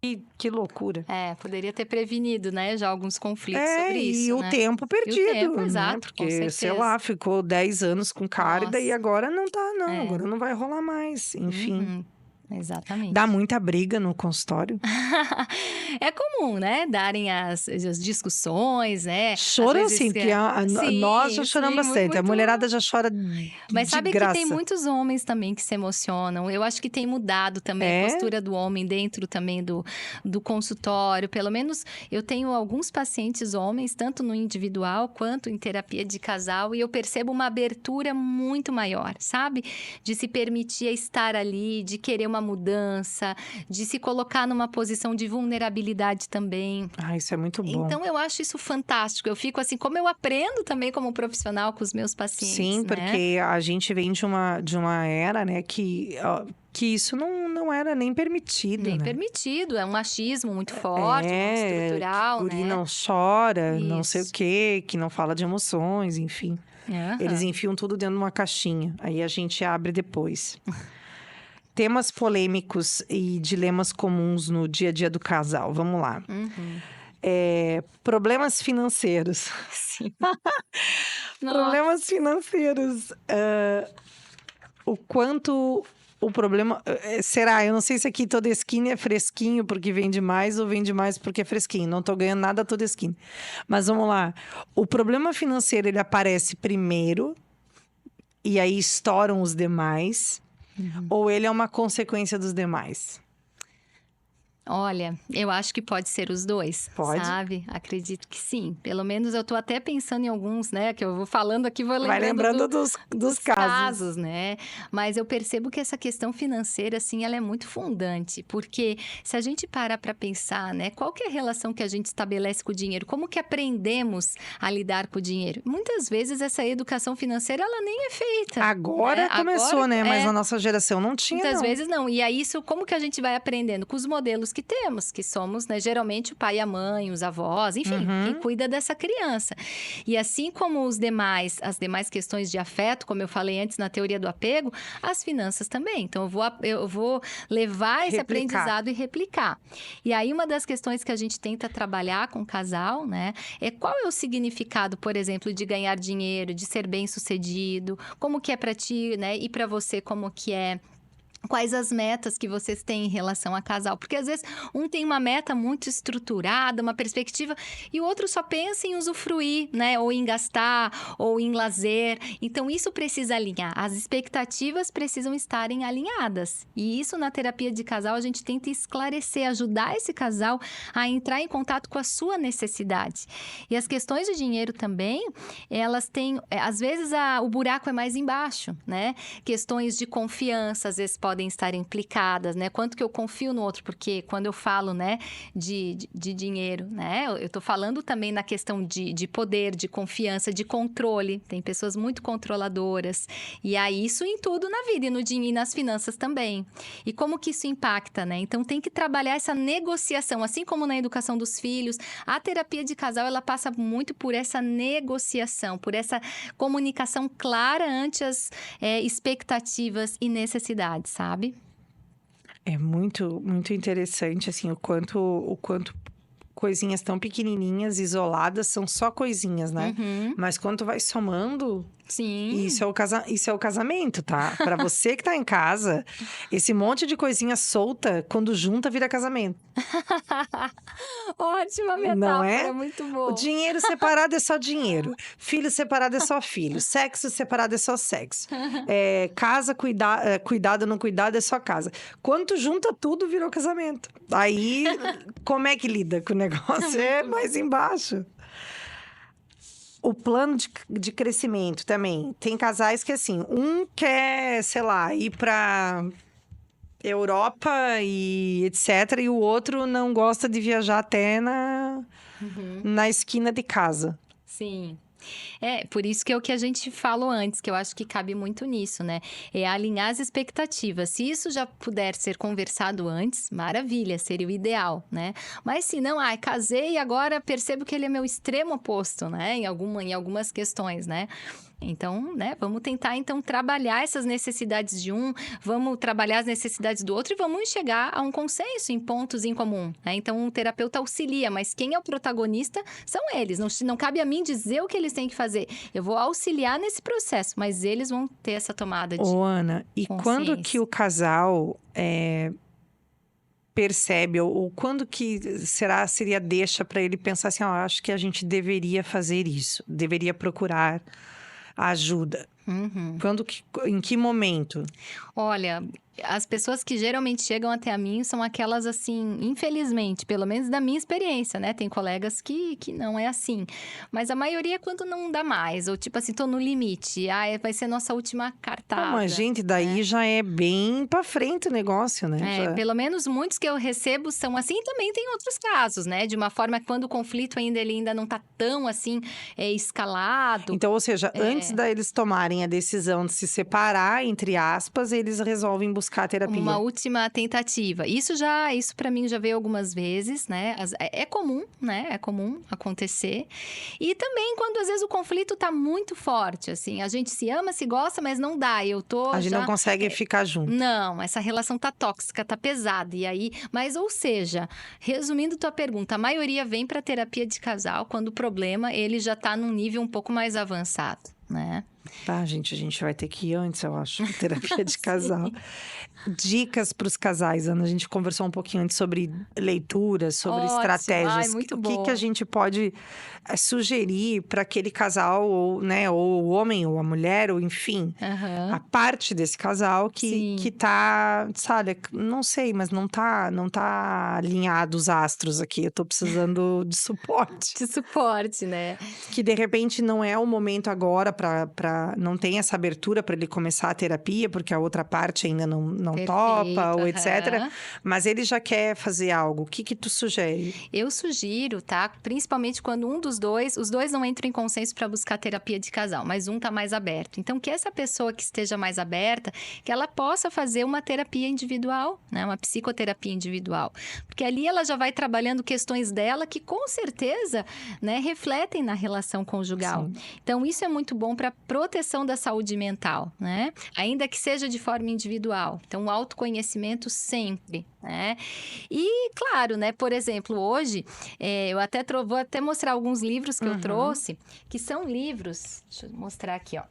E que loucura. Poderia ter prevenido, né, já alguns conflitos sobre isso, e o né? tempo perdido, E o tempo, né? exato, Porque, sei lá, ficou 10 anos com o cara e daí agora não tá, não. Agora não vai rolar mais, enfim. Exatamente. Dá muita briga no consultório. É comum, né? Darem as discussões, né? Choro assim, porque nós já choramos bastante. Muito... A mulherada já chora Mas sabe graça. Que tem muitos homens também que se emocionam. Eu acho que tem mudado também a postura do homem dentro também do consultório. Pelo menos eu tenho alguns pacientes homens, tanto no individual quanto em terapia de casal. E eu percebo uma abertura muito maior, sabe? De se permitir estar ali, de querer uma mudança, de se colocar numa posição de vulnerabilidade também. Isso é muito bom. Então, eu acho isso fantástico. Eu fico assim, como eu aprendo também como profissional com os meus pacientes. Sim, né? porque a gente vem de uma era, né, que isso não era nem permitido. Nem né? permitido, é um machismo muito forte, muito estrutural, guri né? não chora, Isso. não sei o quê, que não fala de emoções, enfim. Eles enfiam tudo dentro de uma caixinha, aí a gente abre depois. Temas polêmicos e dilemas comuns no dia a dia do casal. Vamos lá. Problemas financeiros. Sim. Problemas financeiros. O quanto o problema... será? Eu não sei se aqui Todeskine é fresquinho porque vende mais ou vende mais porque é fresquinho. Não tô ganhando nada Todeskine. Mas vamos lá. O problema financeiro, ele aparece primeiro e aí estouram os demais. Ou ele é uma consequência dos demais? Olha, eu acho que pode ser os dois, Pode? sabe? Acredito que sim. Pelo menos eu tô até pensando em alguns, né? Que eu vou falando aqui, vou lembrando, Vai lembrando dos casos, né? Mas eu percebo que essa questão financeira, assim, ela é muito fundante. Porque se a gente parar para pensar, né? Qual que é a relação que a gente estabelece com o dinheiro? Como que aprendemos a lidar com o dinheiro? Muitas vezes essa educação financeira, ela nem é feita. Agora né? começou, Agora, né? Mas na nossa geração não tinha, muitas não. vezes não. E aí, isso, como que a gente vai aprendendo? Com os modelos que temos, que somos, né, geralmente o pai e a mãe, os avós, enfim, quem cuida dessa criança. E assim como as demais questões de afeto, como eu falei antes na teoria do apego, as finanças também. Então, eu vou levar esse aprendizado e replicar. E aí, uma das questões que a gente tenta trabalhar com o casal, né, é qual é o significado, por exemplo, de ganhar dinheiro, de ser bem-sucedido, como que é para ti, né, e para você, como que é. Quais as metas que vocês têm em relação a casal? Porque às vezes um tem uma meta muito estruturada, uma perspectiva, e o outro só pensa em usufruir, né? Ou em gastar, ou em lazer. Então isso precisa alinhar. As expectativas precisam estarem alinhadas. E isso na terapia de casal a gente tenta esclarecer, ajudar esse casal a entrar em contato com a sua necessidade. E as questões de dinheiro também, elas têm, às vezes o buraco é mais embaixo, né? Questões de confiança, às vezes podem estar implicadas, né? Quanto que eu confio no outro, porque quando eu falo, né, de dinheiro, né? Eu tô falando também na questão de poder, de confiança, de controle. Tem pessoas muito controladoras. E aí, isso em tudo na vida, e no dinheiro e nas finanças também. E como que isso impacta, né? Então, tem que trabalhar essa negociação, assim como na educação dos filhos. A terapia de casal, ela passa muito por essa negociação, por essa comunicação clara ante as expectativas e necessidades, sabe? É muito, muito interessante, assim, o quanto coisinhas tão pequenininhas, isoladas, são só coisinhas, né? Mas quando vai somando... Sim. Isso é o casamento, tá? Pra você que tá em casa, esse monte de coisinha solta, quando junta, vira casamento. Ótima metáfora, Não é? muito bom. O dinheiro separado é só dinheiro. Filho separado é só filho. Sexo separado é só sexo. Casa, cuidado, não cuidado é só casa. Quando junta tudo, virou casamento. Aí, como é que lida com o negócio? É mais embaixo. O plano de crescimento também. Tem casais que, assim, um quer, sei lá, ir pra Europa e etc. E o outro não gosta de viajar até na esquina de casa. Sim. Por isso que é o que a gente falou antes, que eu acho que cabe muito nisso, né? É alinhar as expectativas. Se isso já puder ser conversado antes, maravilha, seria o ideal, né? Mas se não, casei e agora percebo que ele é meu extremo oposto, né? Em algumas questões, né? Então, né, vamos tentar, então, trabalhar essas necessidades de um, vamos trabalhar as necessidades do outro e vamos chegar a um consenso em pontos em comum, né? Então, um terapeuta auxilia, mas quem é o protagonista são eles. Não cabe a mim dizer o que eles têm que fazer. Eu vou auxiliar nesse processo, mas eles vão ter essa tomada de Ana, e quando que o casal percebe, ou quando que seria deixa para ele pensar assim, acho que a gente deveria fazer isso, deveria procurar ajuda. Em que momento? Olha, as pessoas que geralmente chegam até a mim são aquelas assim, infelizmente, pelo menos da minha experiência, né? Tem colegas que não é assim. Mas a maioria é quando não dá mais. Ou tipo assim, tô no limite. Vai ser nossa última cartada. Mas, gente, daí já é bem pra frente o negócio, né? Pelo menos muitos que eu recebo são assim. E também tem outros casos, né? De uma forma que quando o conflito ele ainda não tá tão assim, escalado. Então, ou seja, antes deles tomarem a decisão de se separar, entre aspas, eles resolvem buscar a terapia. Uma última tentativa. Isso para mim já veio algumas vezes, né? É comum, né? É comum acontecer. E também quando às vezes o conflito tá muito forte, assim. A gente se ama, se gosta, mas não dá. A gente não consegue ficar junto. Não, essa relação tá tóxica, tá pesada. E aí, mas ou seja, resumindo tua pergunta, a maioria vem pra terapia de casal quando o problema ele já tá num nível um pouco mais avançado, né? Tá, gente, a gente vai ter que ir antes, eu acho, terapia de casal. Dicas para os casais, Ana. A gente conversou um pouquinho antes sobre leituras, sobre Ótimo. estratégias. Ai, muito O que bom. a gente pode sugerir para aquele casal, ou, né, ou o homem ou a mulher, ou enfim, Aham. a parte desse casal Sim. que tá, sabe, não sei, mas não tá alinhado os astros aqui. Eu tô precisando de suporte. De suporte, né? Que de repente não é o momento agora para não tem essa abertura para ele começar a terapia, porque a outra parte ainda não topa, ou etc. aham. Mas ele já quer fazer algo. O que tu sugere? Eu sugiro, tá? Principalmente quando os dois não entram em consenso para buscar terapia de casal, mas um tá mais aberto. Então, que essa pessoa que esteja mais aberta, que ela possa fazer uma terapia individual, né? Uma psicoterapia individual. Porque ali ela já vai trabalhando questões dela que com certeza, né, refletem na relação conjugal. Sim. Então, isso é muito bom para proteção da saúde mental, né? Ainda que seja de forma individual. Então, o autoconhecimento sempre, né? E, claro, né? Por exemplo, hoje, vou até mostrar alguns livros que eu trouxe, que são livros... Deixa eu mostrar aqui, ó.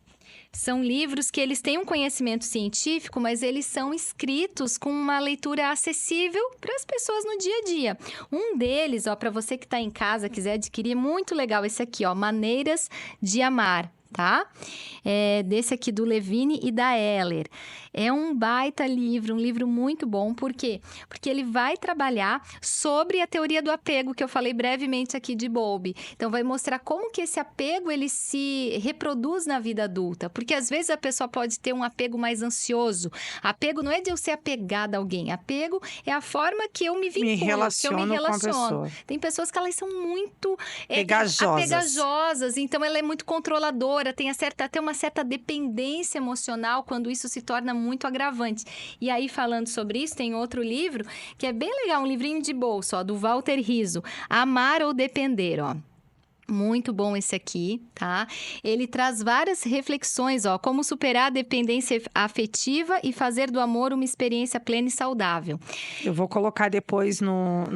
São livros que eles têm um conhecimento científico, mas eles são escritos com uma leitura acessível para as pessoas no dia a dia. Um deles, ó, para você que está em casa, quiser adquirir, é muito legal esse aqui, ó, Maneiras de Amar. Tá? Desse aqui do Levine e da Heller. É um baita livro, um livro muito bom. Por quê? Porque ele vai trabalhar sobre a teoria do apego, que eu falei brevemente aqui de Bowlby. Então, vai mostrar como que esse apego, ele se reproduz na vida adulta. Porque, às vezes, a pessoa pode ter um apego mais ansioso. Apego não é de eu ser apegada a alguém. Apego é a forma que eu me vinculo, que eu me relaciono com a relaciono. pessoa. Tem pessoas que elas são muito Pegajosas. apegajosas. Então, ela é muito controladora, tem até uma certa dependência emocional quando isso se torna muito agravante. E aí, falando sobre isso, tem outro livro que é bem legal, um livrinho de bolso, ó, do Walter Rizzo, Amar ou Depender, ó. Muito bom esse aqui, tá? Ele traz várias reflexões, ó, como superar a dependência afetiva e fazer do amor uma experiência plena e saudável. Eu vou colocar depois Na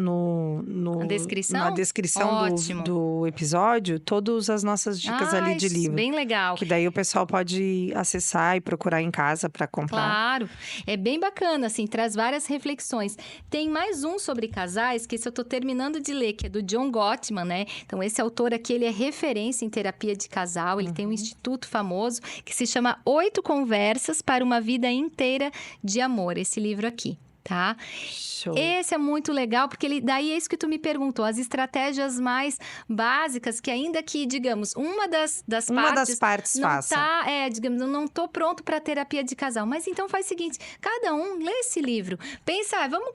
descrição? na descrição Ótimo. do episódio todas as nossas dicas ali de livro. Bem legal. Que daí o pessoal pode acessar e procurar em casa para comprar. Claro, é bem bacana, assim, traz várias reflexões. Tem mais um sobre casais, que esse eu tô terminando de ler, que é do John Gottman, né? Então, esse autor aqui, ele é referência em terapia de casal, ele tem um instituto famoso que se chama 8 Conversas para uma Vida Inteira de Amor, esse livro aqui. Tá? Show. Esse é muito legal, porque daí é isso que tu me perguntou, as estratégias mais básicas, que ainda que, digamos, uma das partes não faça. tá, digamos, eu não tô pronto para terapia de casal, mas então faz o seguinte, cada um lê esse livro, pensa, vamos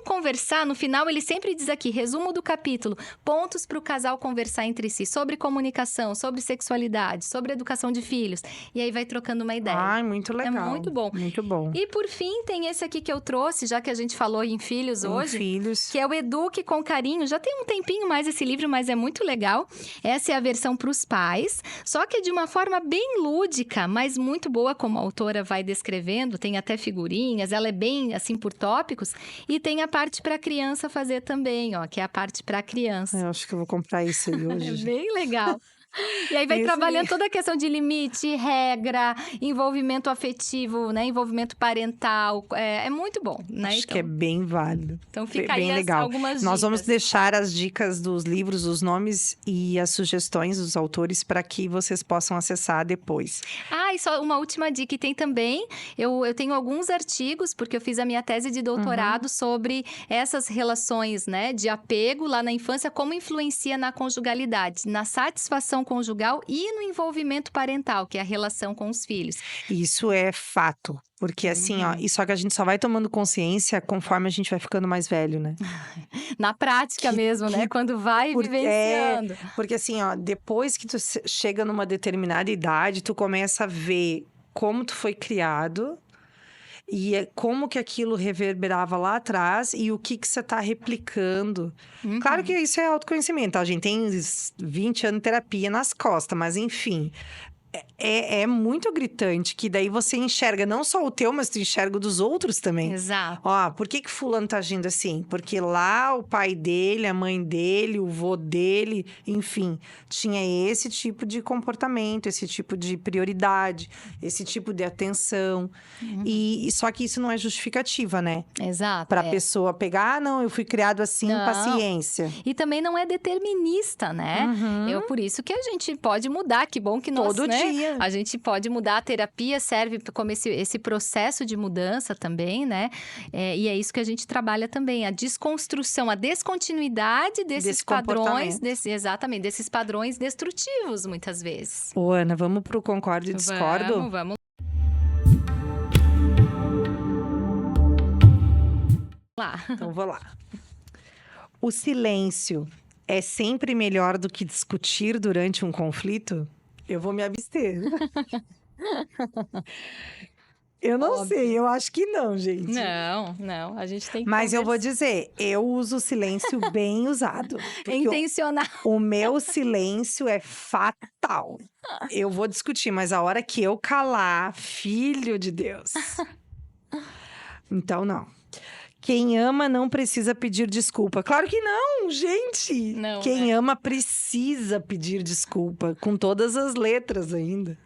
conversar, no final ele sempre diz aqui, resumo do capítulo, pontos para o casal conversar entre si, sobre comunicação, sobre sexualidade, sobre educação de filhos, e aí vai trocando uma ideia. Ai, muito legal. É muito bom. Muito bom. E por fim, tem esse aqui que eu trouxe, já que a gente falou em filhos hoje, Filhos. que é o Eduque com Carinho. Já tem um tempinho mais esse livro, mas é muito legal. Essa é a versão para os pais, só que de uma forma bem lúdica, mas muito boa, como a autora vai descrevendo. Tem até figurinhas, ela é bem, assim, por tópicos. E tem a parte para a criança fazer também, ó, que é a parte para a criança. Eu acho que eu vou comprar isso aí É hoje. bem legal. E aí vai Isso trabalhando aí. toda a questão de limite, regra, envolvimento afetivo, né? Envolvimento parental. É muito bom, né? Acho que é bem válido. Então fica bem aí legal. algumas dicas. Nós vamos deixar as dicas dos livros, os nomes e as sugestões dos autores para que vocês possam acessar depois. E só uma última dica que tem também. Eu tenho alguns artigos, porque eu fiz a minha tese de doutorado sobre essas relações, né? De apego lá na infância, como influencia na conjugalidade, na satisfação conjugal e no envolvimento parental, que é a relação com os filhos. Isso é fato. Porque assim, ó, e só que a gente só vai tomando consciência conforme a gente vai ficando mais velho, né? Na prática mesmo, né? Quando vai vivenciando. Porque assim, ó, depois que tu chega numa determinada idade, tu começa a ver como tu foi criado e como que aquilo reverberava lá atrás e o que você tá replicando. Claro que isso é autoconhecimento, tá? A gente tem 20 anos de terapia nas costas, mas enfim... é muito gritante, que daí você enxerga não só o teu, mas tu enxerga o dos outros também. Exato. Ó, por que fulano tá agindo assim? Porque lá o pai dele, a mãe dele, o vô dele, enfim, tinha esse tipo de comportamento, esse tipo de prioridade, esse tipo de atenção. E só que isso não é justificativa, né? Exato. Pra pessoa pegar, não, eu fui criado assim, Não. paciência. E também não é determinista, né? Por isso que a gente pode mudar, que bom que nós, Todo né? dia. A gente pode mudar, a terapia serve como esse processo de mudança também, né? E é isso que a gente trabalha também, a desconstrução, a descontinuidade desses Desse padrões, comportamento. exatamente, desses padrões destrutivos, muitas vezes. Ô, Ana, vamos pro concordo e discordo? Vamos lá. Então, vou lá. O silêncio é sempre melhor do que discutir durante um conflito? Eu vou me abster. Eu não sei, eu acho que não, gente. Não, a gente tem que Mas eu vou conversar. dizer, eu uso o silêncio bem usado. É Porque intencional. o meu silêncio é fatal. Eu vou discutir, mas a hora que eu calar, filho de Deus. Então, não. Quem ama não precisa pedir desculpa. Claro que não, gente! Não, Quem né? ama precisa pedir desculpa, com todas as letras ainda.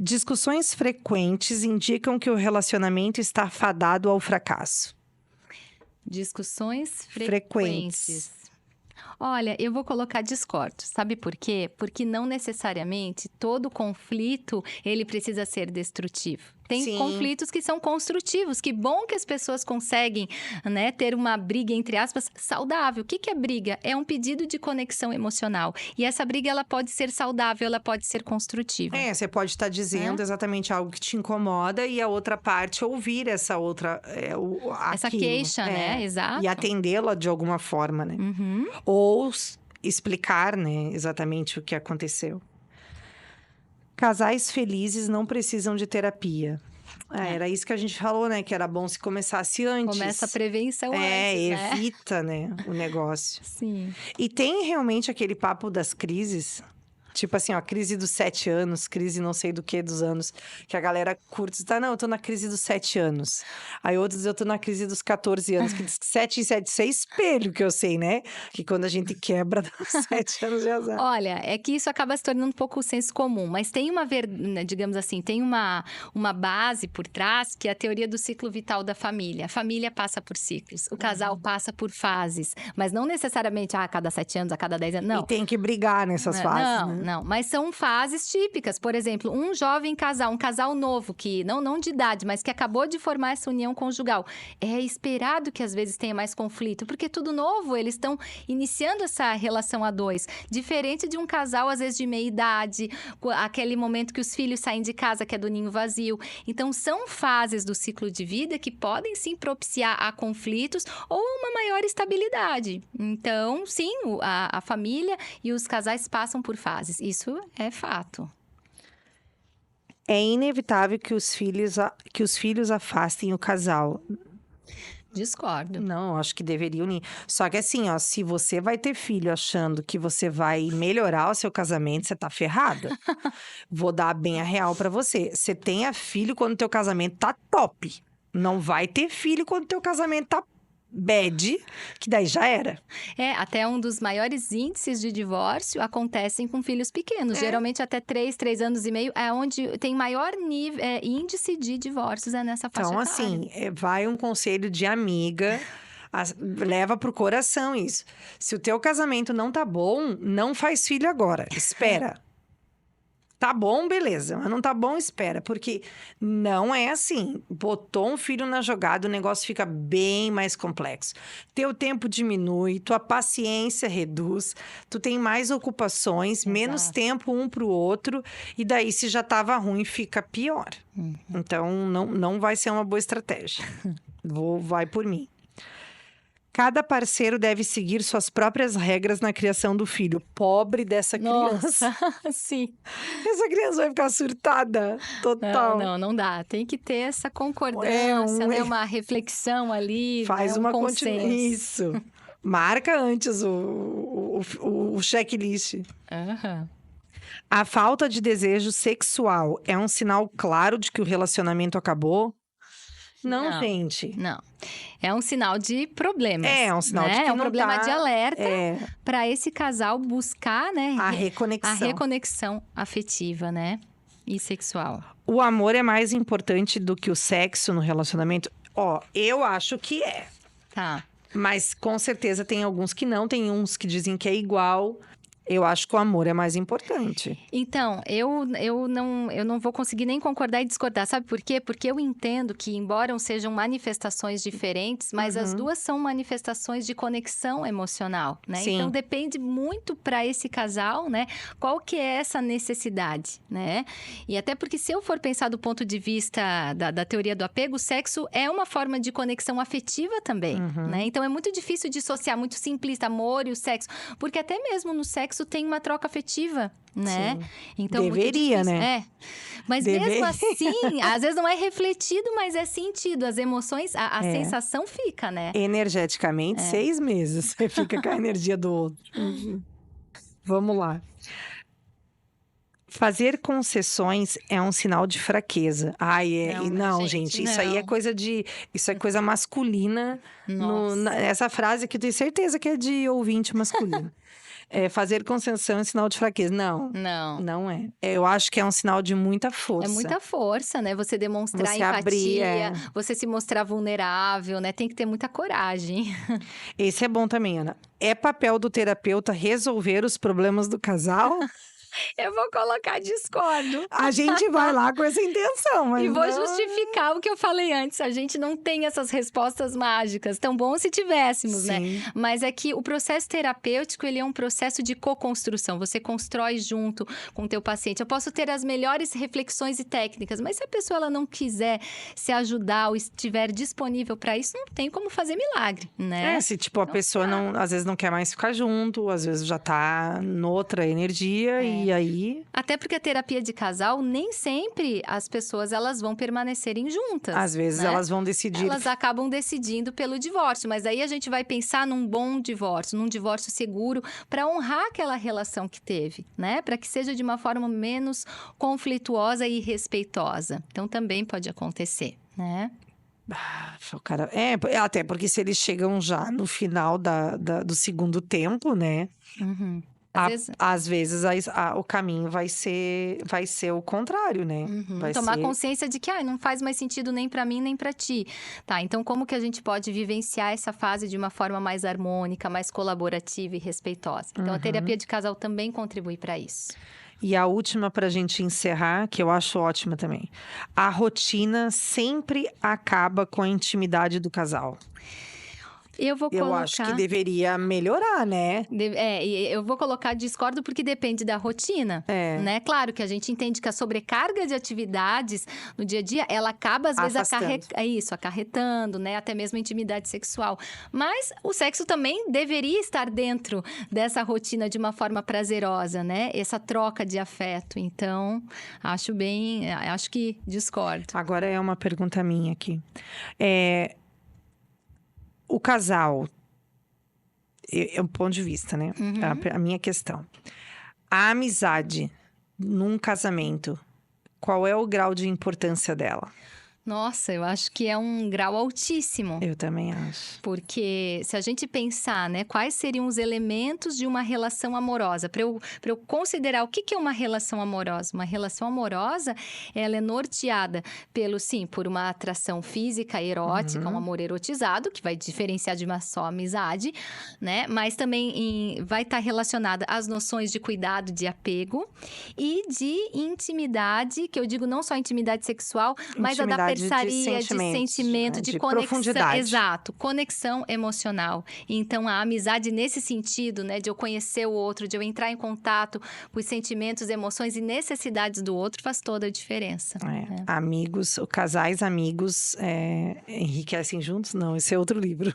Discussões frequentes indicam que o relacionamento está fadado ao fracasso. Discussões Frequentes. frequentes. Olha, eu vou colocar discordo. Sabe por quê? Porque não necessariamente todo conflito ele precisa ser destrutivo. Tem Sim. conflitos que são construtivos. Que bom que as pessoas conseguem, né, ter uma briga, entre aspas, saudável. O que é briga? É um pedido de conexão emocional. E essa briga, ela pode ser saudável, ela pode ser construtiva. Você pode estar dizendo exatamente algo que te incomoda e a outra parte ouvir essa outra... Essa aquilo. queixa, né? Exato. E atendê-la de alguma forma, né? Uhum. Ou explicar, né, exatamente o que aconteceu. Casais felizes não precisam de terapia. Era isso que a gente falou, né? Que era bom se começasse antes. Começa a prevenção antes, né? Evita, né, o negócio. Sim. E tem realmente aquele papo das crises. Tipo assim, ó, crise dos 7 anos, crise não sei do que dos anos. Que a galera curte, tá? Não, eu tô na crise dos 7 anos. Aí outros, eu tô na crise dos 14 anos. Que diz que 7 e 7, isso é espelho, que eu sei, né? Que quando a gente quebra dos 7 anos já sabe. Olha, é que isso acaba se tornando um pouco o senso comum, mas tem uma, digamos assim, tem uma base por trás que é a teoria do ciclo vital da família. A família passa por ciclos, o casal passa por fases, mas não necessariamente a cada 7 anos, a cada 10 anos, não. E tem que brigar nessas fases, né? Não, mas são fases típicas. Por exemplo, um jovem casal, um casal novo, que não de idade, mas que acabou de formar essa união conjugal. É esperado que às vezes tenha mais conflito, porque tudo novo, eles estão iniciando essa relação a dois. Diferente de um casal, às vezes, de meia idade, aquele momento que os filhos saem de casa, que é do ninho vazio. Então, são fases do ciclo de vida que podem sim propiciar a conflitos ou uma maior estabilidade. Então, sim, a família e os casais passam por fases. Isso é fato. É inevitável que os filhos afastem o casal. Discordo. Não, acho que deveriam unir. Só que assim, ó, se você vai ter filho achando que você vai melhorar o seu casamento, você tá ferrada. Vou dar bem a real pra você. Você tenha filho quando teu casamento tá top. Não vai ter filho quando teu casamento tá bad, que daí já era. Até um dos maiores índices de divórcio acontecem com filhos pequenos. Geralmente até 3 anos e meio é onde tem maior índice de divórcios nessa faixa Então, etária. assim, vai um conselho de amiga, leva pro coração isso. Se o teu casamento não tá bom, não faz filho agora, espera. Tá bom, beleza, mas não tá bom, espera. Porque não é assim. Botou um filho na jogada, o negócio fica bem mais complexo. Teu tempo diminui, tua paciência reduz, tu tem mais ocupações, menos tempo um pro outro. E daí, se já tava ruim, fica pior. Então, não vai ser uma boa estratégia. Vai por mim. Cada parceiro deve seguir suas próprias regras na criação do filho. Pobre dessa criança. Nossa, sim. Essa criança vai ficar surtada. Total. Não dá. Tem que ter essa concordância, né? Uma reflexão ali, Faz né? uma consenso. Isso. Marca antes o checklist. Aham. A falta de desejo sexual é um sinal claro de que o relacionamento acabou? Não, Não. gente. Não. É um sinal de problemas. É um sinal de né? que É um não problema tá- de alerta É, para esse casal buscar, né, a a reconexão. reconexão afetiva, né? E sexual. O amor é mais importante do que o sexo no relacionamento? Ó, eu acho que é. Tá. Mas com certeza tem alguns que não. Tem uns que dizem que é igual. Eu acho que o amor é mais importante. Então, eu não vou conseguir nem concordar e discordar. Sabe por quê? Porque eu entendo que, embora sejam manifestações diferentes, mas as duas são manifestações de conexão emocional, né? Sim. Então, depende muito para esse casal, né? Qual que é essa necessidade, né? E até porque, se eu for pensar do ponto de vista da teoria do apego, o sexo é uma forma de conexão afetiva também, né? Então, é muito difícil dissociar, muito simplista, amor e o sexo. Porque até mesmo no sexo tem uma troca afetiva, né? Sim. Então, Deveria, muito difícil. né? É. Mas mesmo assim, às vezes não é refletido, mas é sentido. As emoções, a sensação fica, né? Energeticamente, 6 meses. Você fica com a energia do outro. Vamos lá. Fazer concessões é um sinal de fraqueza. Ai, não, gente, isso aí é não. coisa de. Isso é coisa masculina. Nossa. Essa frase aqui, eu tenho certeza que é de ouvinte masculino. Fazer concessão é sinal de fraqueza. Não. Não. Não é. Eu acho que é um sinal de muita força. É muita força, né? Você demonstrar Você empatia, abrir, você se mostrar vulnerável, né? Tem que ter muita coragem. Esse é bom também, Ana. É papel do terapeuta resolver os problemas do casal? Eu vou colocar discordo. A gente vai lá com essa intenção, mas E vou não... justificar o que eu falei antes. A gente não tem essas respostas mágicas. Tão bom se tivéssemos, né? Sim. Mas é que o processo terapêutico, ele é um processo de co-construção. Você constrói junto com o teu paciente. Eu posso ter as melhores reflexões e técnicas, mas se a pessoa ela não quiser se ajudar ou estiver disponível para isso, não tem como fazer milagre, né? Se tipo, a pessoa não, às vezes não quer mais ficar junto, às vezes já tá noutra energia e aí... Até porque a terapia de casal, nem sempre as pessoas elas vão permanecerem juntas. Às vezes né? elas vão decidir... Elas acabam decidindo pelo divórcio, mas aí a gente vai pensar num bom divórcio, num divórcio seguro, para honrar aquela relação que teve, né? Para que seja de uma forma menos conflituosa e respeitosa. Então também pode acontecer, né? O cara... até porque se eles chegam já no final do segundo tempo, né? Uhum. Às vezes o caminho vai ser o contrário, né? Vai Tomar ser... consciência de que não faz mais sentido nem para mim, nem para ti. Tá, então como que a gente pode vivenciar essa fase de uma forma mais harmônica, mais colaborativa e respeitosa? Então a terapia de casal também contribui para isso. E a última pra gente encerrar, que eu acho ótima também. A rotina sempre acaba com a intimidade do casal. Eu vou colocar... Eu acho que deveria melhorar, né? Eu vou colocar discordo porque depende da rotina, né? Claro que a gente entende que a sobrecarga de atividades no dia a dia, ela acaba às vezes acarretando, né? Até mesmo a intimidade sexual. Mas o sexo também deveria estar dentro dessa rotina de uma forma prazerosa, né? Essa troca de afeto. Então, acho que discordo. Agora é uma pergunta minha aqui. O casal, é um ponto de vista, né? A minha questão. A amizade num casamento, qual é o grau de importância dela? Nossa, eu acho que é um grau altíssimo. Eu também acho. Porque se a gente pensar, né, quais seriam os elementos de uma relação amorosa, para eu considerar o que é uma relação amorosa. Uma relação amorosa, ela é norteada por uma atração física, erótica, um amor erotizado, que vai diferenciar de uma só amizade, né? Mas também vai estar relacionada às noções de cuidado, de apego e de intimidade, que eu digo não só intimidade sexual, mas a da parceria, de sentimento, de conexão. Profundidade. Exato, conexão emocional. Então, a amizade nesse sentido, né, de eu conhecer o outro, de eu entrar em contato com os sentimentos, emoções e necessidades do outro, faz toda a diferença. Amigos, casais amigos enriquecem juntos? Não, esse é outro livro.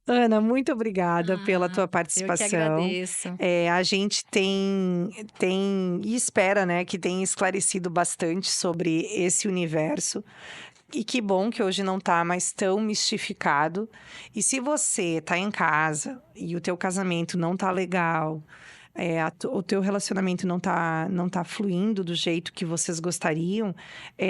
Ana, muito obrigada pela tua participação. Eu que agradeço. A gente tem e espera, né, que tenha esclarecido bastante sobre esse universo. E que bom que hoje não tá mais tão mistificado. E se você tá em casa e o teu casamento não tá legal, o teu relacionamento não tá fluindo do jeito que vocês gostariam,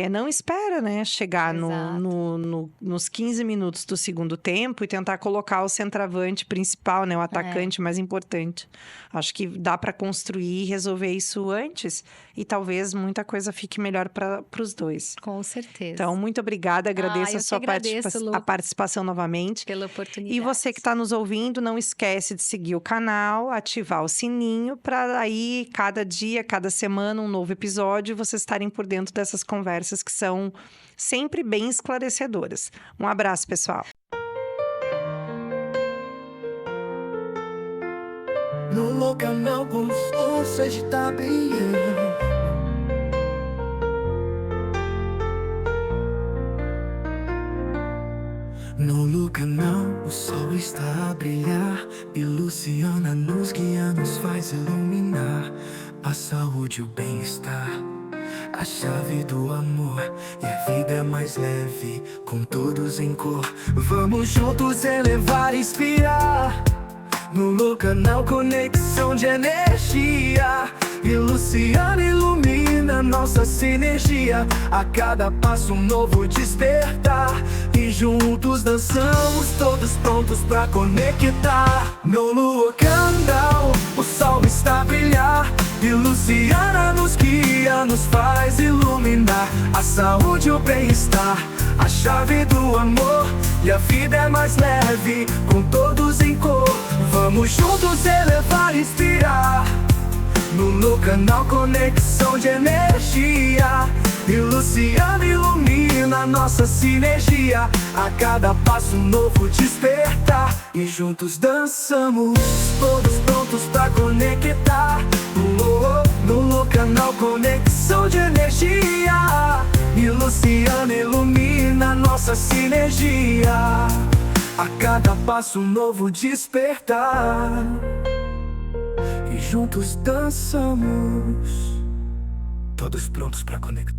não espera, né, chegar nos 15 minutos do segundo tempo e tentar colocar o centroavante principal, né, o atacante mais importante. Acho que dá para construir e resolver isso antes e talvez muita coisa fique melhor para os dois. Com certeza. Então, muito obrigada, agradeço a a participação novamente. Pela oportunidade. E você que está nos ouvindo, não esquece de seguir o canal, ativar o sininho, para aí, cada dia, cada semana, um novo episódio, vocês estarem por dentro dessas conversas que são sempre bem esclarecedoras. Um abraço, pessoal! No lugar meu gostoso está bem. No lugar não, o sol está a brilhar e Luciana nos guia, nos faz iluminar a saúde e o bem-estar, a chave do amor. E a vida é mais leve, com todos em cor. Vamos juntos elevar e inspirar. No canal conexão de energia, e Luciana ilumina nossa sinergia. A cada passo um novo despertar, e juntos dançamos, todos prontos pra conectar. No canal o sol está a brilhar, e Luciana nos guia, nos faz iluminar a saúde e o bem-estar, a chave do amor. E a vida é mais leve, com todos em cor. Vamos juntos elevar e inspirar. No canal conexão de energia, e Luciana ilumina nossa sinergia. A cada passo um novo despertar, e juntos dançamos, todos prontos pra conectar. No canal conexão de energia, e Luciana ilumina nossa sinergia. A cada passo um novo despertar, e juntos dançamos, todos prontos pra conectar.